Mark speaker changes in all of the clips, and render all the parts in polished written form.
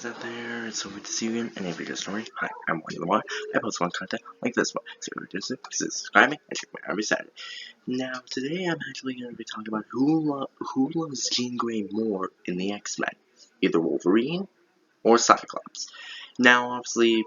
Speaker 1: guys out there, it's so good to see you again, and if you're just starting, hi, I'm one of the one. I post one content like this one, so if you're just subscribe me and check me out every Saturday. Now, today I'm actually going to be talking about who loves Jean Grey more in the X-Men, either Wolverine or Cyclops. Now, obviously,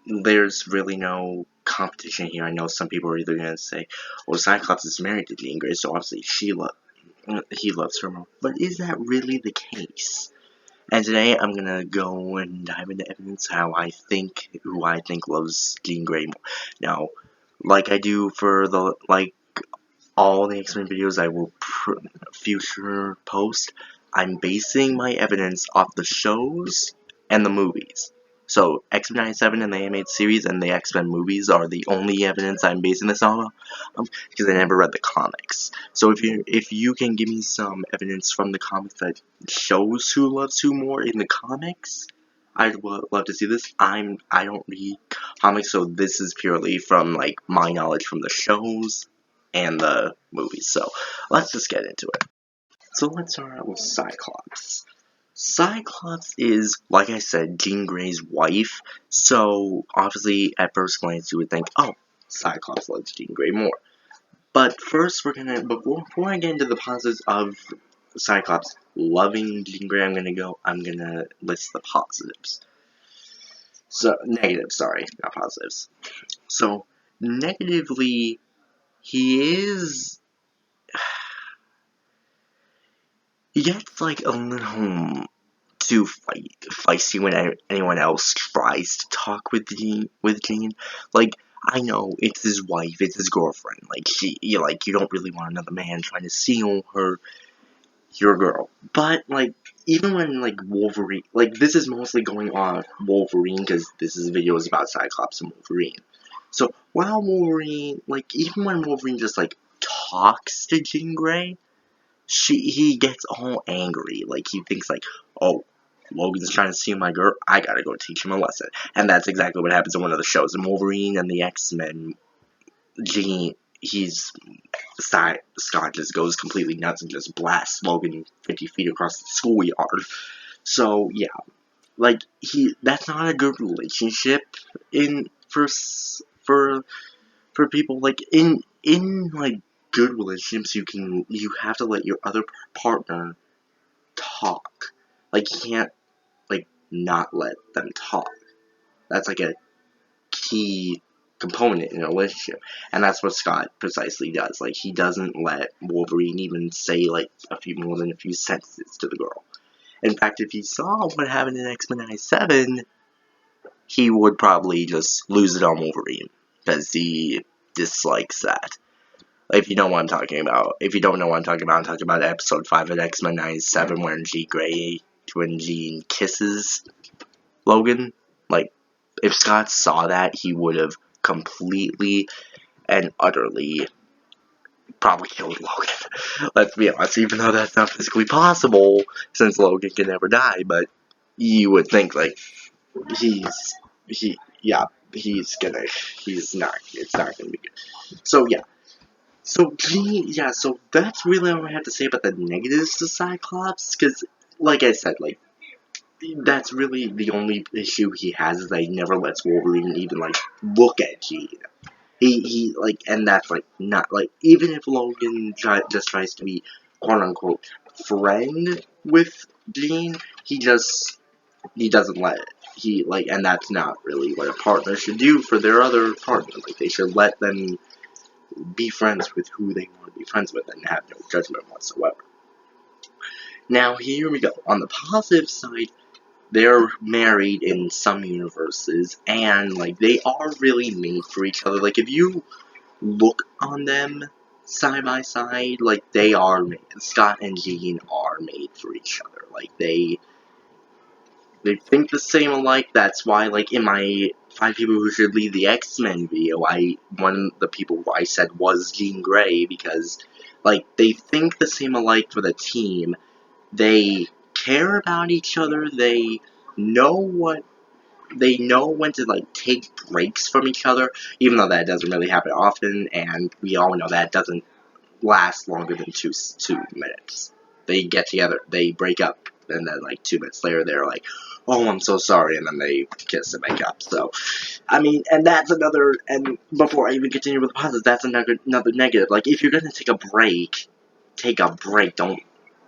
Speaker 1: there's really no competition here. I know some people are either going to say, well, Cyclops is married to Jean Grey, so obviously he loves her more. But is that really the case? And today I'm gonna go and dive into evidence who I think loves Jean Grey more. Now, like I do for all the X-Men videos I will future post, I'm basing my evidence off the shows and the movies. So, X-Men 97 and the animated series and the X-Men movies are the only evidence I'm basing this on, because I never read the comics. So if you can give me some evidence from the comics that shows who loves who more in the comics, I'd love to see this. I don't read comics, so this is purely from my knowledge from the shows and the movies. So let's just get into it. So let's start out with Cyclops. Cyclops is, like I said, Jean Grey's wife, so obviously at first glance you would think, oh, Cyclops loves Jean Grey more. But first before I get into the positives of Cyclops loving Jean Grey, I'm gonna list the positives. So, negatives, sorry, not positives. So, negatively, he gets a little too feisty when anyone else tries to talk with Jean. I know it's his wife, it's his girlfriend. You don't really want another man trying to steal your girl. But even when Wolverine, this is mostly going on Wolverine because this video is about Cyclops and Wolverine. So while Wolverine, even when Wolverine just talks to Jean Grey, he gets all angry. He thinks oh, Logan's trying to steal my girl, I gotta go teach him a lesson. And that's exactly what happens in one of the shows. In Wolverine and the X-Men, Scott just goes completely nuts and just blasts Logan 50 feet across the schoolyard. So, yeah. That's not a good relationship for people. In good relationships, you have to let your other partner talk. You can't not let them talk. That's a key component in a relationship, and that's what Scott precisely does. He doesn't let Wolverine even say a few more than a few sentences to the girl. In fact, if he saw what happened in X-Men 97, he would probably just lose it on Wolverine because he dislikes that. If you know what I'm talking about. If you don't know what I'm talking about episode 5 of X-Men 97 when Jean kisses Logan. If Scott saw that, he would have completely and utterly probably killed Logan. Let's be honest, even though that's not physically possible, since Logan can never die, but you would think, it's not gonna be good. So, yeah. So that's really all I have to say about the negatives to Cyclops, because, like I said, that's really the only issue he has, is that he never lets Wolverine even, look at Jean. And that's, not, even if Logan just tries to be, quote-unquote, friend with Jean, he doesn't let it. And that's not really what a partner should do for their other partner. They should let them be friends with who they want to be friends with and have no judgment whatsoever. Now, here we go. On the positive side, they're married in some universes, and, they are really made for each other. If you look on them side by side, they are made. Scott and Jean are made for each other. They think the same alike. That's why, in my 5 people who should lead the X-Men video, one of the people who I said was Jean Grey, because, they think the same alike for the team. They care about each other. They know when to take breaks from each other, even though that doesn't really happen often, and we all know that doesn't last longer than 2 minutes. They get together, they break up, and then 2 minutes later they're oh, I'm so sorry, and then they kiss and make up. So, I mean, and that's another, and before I even continue with the positives, that's another negative. Like, if you're gonna take a break, take a break. Don't,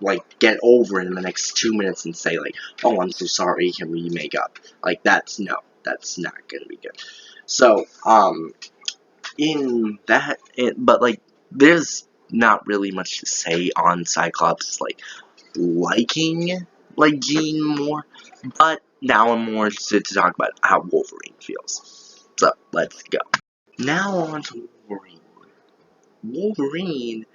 Speaker 1: like, get over it in the next 2 minutes and say, like, oh, I'm so sorry, can we make up? Like, that's not gonna be good. So, but, like, there's not really much to say on Cyclops, like, liking, like, Jean more, but now I'm more interested to talk about how Wolverine feels. So, let's go. Now on to Wolverine. Wolverine,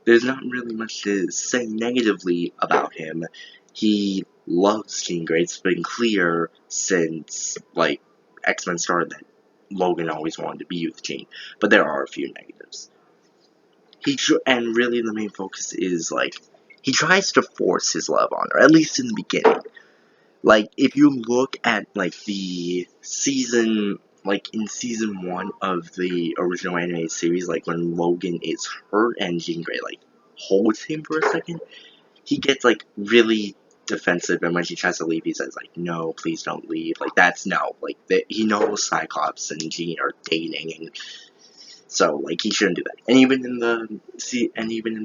Speaker 1: there's not really much to say negatively about him. He loves Jean Grey. It's been clear since, like, X-Men started that Logan always wanted to be with Jean. But there are a few negatives. And really the main focus is, like, he tries to force his love on her, at least in the beginning. Like, if you look at, like, the season, like, in season 1 of the original animated series, like, when Logan is hurt and Jean Grey, like, holds him for a second, he gets, like, really defensive, and when she tries to leave, he says, like, no, please don't leave. Like, that's no, like, he knows Cyclops and Jean are dating, and so, like, he shouldn't do that. And even in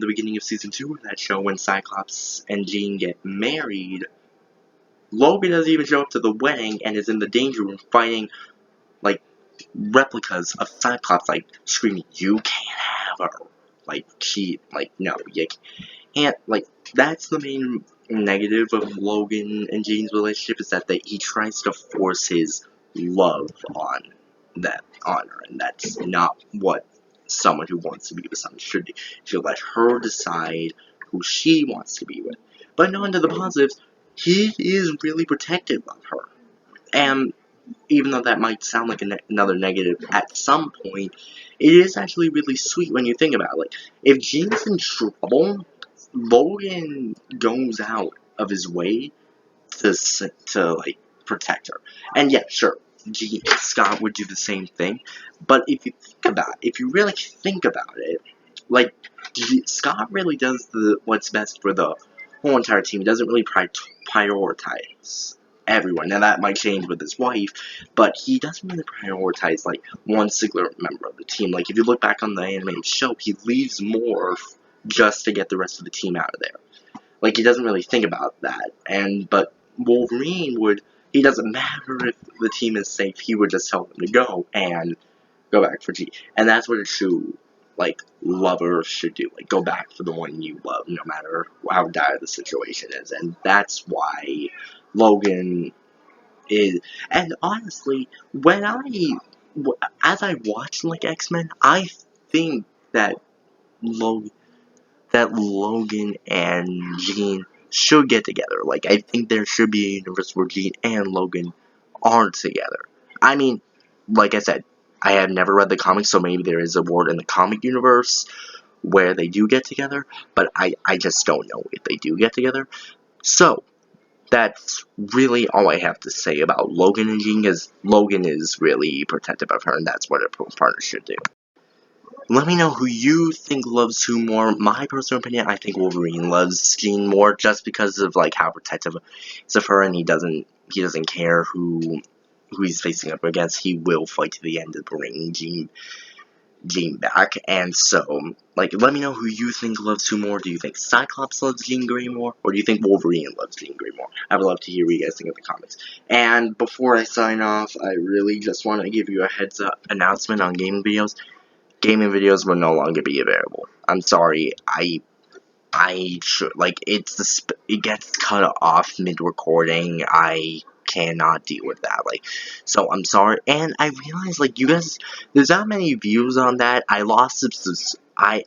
Speaker 1: the beginning of season 2 of that show, when Cyclops and Jean get married, Logan doesn't even show up to the wedding and is in the danger room fighting, like, replicas of Cyclops, like, screaming, you can't have her. Like, no, you can't, like, that's the main negative of Logan and Jean's relationship, is that he tries to force his love on her, and that's not what someone who wants to be with someone should do. Should let her decide who she wants to be with. But now into the positives, he is really protective of her. And even though that might sound like another negative at some point, it is actually really sweet when you think about it. Like, if Jean's in trouble, Logan goes out of his way to like, protect her. And yeah, sure, Scott would do the same thing, but if you really think about it, like, Scott really does what's best for the whole entire team. He doesn't really prioritize everyone. Now, that might change with his wife, but he doesn't really prioritize, like, one singular member of the team. Like, if you look back on the animated show, he leaves more just to get the rest of the team out of there. Like, he doesn't really think about that. But Wolverine he doesn't matter if the team is safe, he would just tell them to go and go back for G. And that's what a true, like, lover should do. Like, go back for the one you love, no matter how dire the situation is. And that's why Logan is. And honestly, as I watch, like, X-Men, I think that Logan and Jean should get together. Like, I think there should be a universe where Jean and Logan are together. I mean, like I said, I have never read the comics, so maybe there is a world in the comic universe where they do get together, but I just don't know if they do get together. So, that's really all I have to say about Logan and Jean, because Logan is really protective of her, and that's what a partner should do. Let me know who you think loves who more. My personal opinion, I think Wolverine loves Jean more, just because of, like, how protective he is of her, and he doesn't care who he's facing up against. He will fight to the end to bring Jean back. And so, like, let me know who you think loves who more. Do you think Cyclops loves Jean Grey more, or do you think Wolverine loves Jean Grey more? I would love to hear what you guys think in the comments. And before I sign off, I really just want to give you a heads up announcement on gaming videos. Gaming videos will no longer be available. I'm sorry, I should, like, it gets cut off mid-recording. I cannot deal with that, like, so I'm sorry. And I realize, like, you guys, there's not many views on that. I lost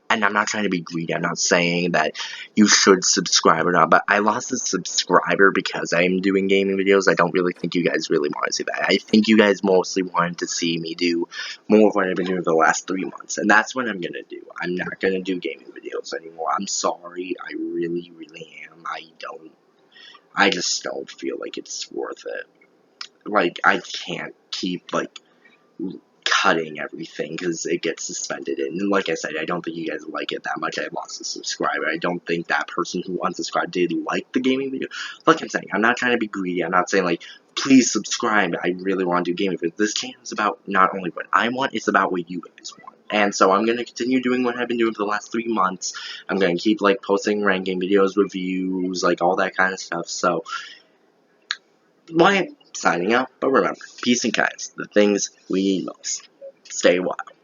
Speaker 1: and I'm not trying to be greedy. I'm not saying that you should subscribe or not, but I lost a subscriber because I'm doing gaming videos. I don't really think you guys really want to see that. I think you guys mostly wanted to see me do more of what I've been doing for the last 3 months, and that's what I'm gonna do. I'm not gonna do gaming videos anymore. I'm sorry. I really, really am. I just don't feel like it's worth it. Like, I can't keep, like, cutting everything because it gets suspended. And like I said, I don't think you guys like it that much. I lost a subscriber. I don't think that person who unsubscribed did like the gaming video. Like I'm saying, I'm not trying to be greedy. I'm not saying like, please subscribe. I really want to do gaming videos. This channel is about not only what I want, it's about what you guys want. And so I'm going to continue doing what I've been doing for the last 3 months. I'm going to keep like posting ranking videos, reviews, like all that kind of stuff. So, Wyatt signing out. But remember, peace and kindness, the things we need most. Stay wild.